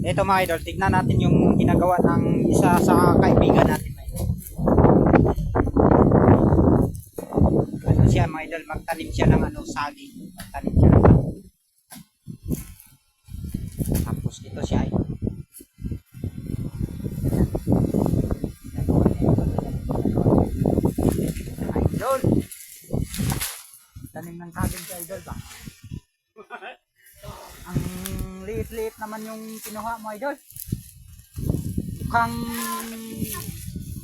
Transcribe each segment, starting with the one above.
Ito mga idol, tignan natin yung ginagawa ng isa sa kaibigan natin. Ano siya mga idol, magtanim siya ng saging. Magtanim siya ng saging. Tapos ito siya idol. Idol! Tanim ng saging si idol ba? Ang liit-liit naman yung kinuha mo idol. Mukhang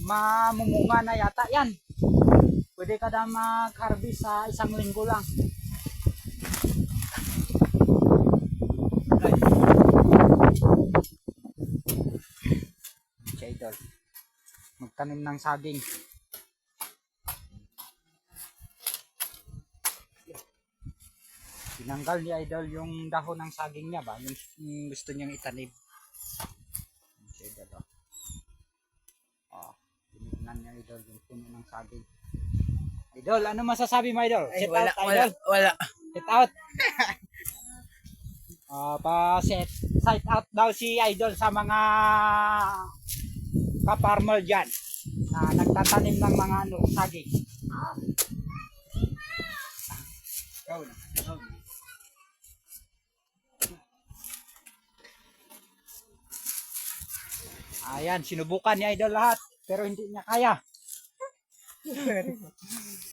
mamumunga na yata yan. Pwede ka na mag-harvest sa isang linggo lang. Si idol, magtanim ng saging. Tinanggal ni idol yung dahon ng saging niya ba, yung gusto niyang itanim. Si idol, tinignan niya idol yung puno ng saging. Idol, ano masasabi mo idol? Ay, Set wala, out idol. wala. Set out. Set out daw si idol sa mga ka-farmer dyan na nagtatanim ng mga saging. Go na. Ayan, sinubukan ni idol lahat pero hindi niya kaya.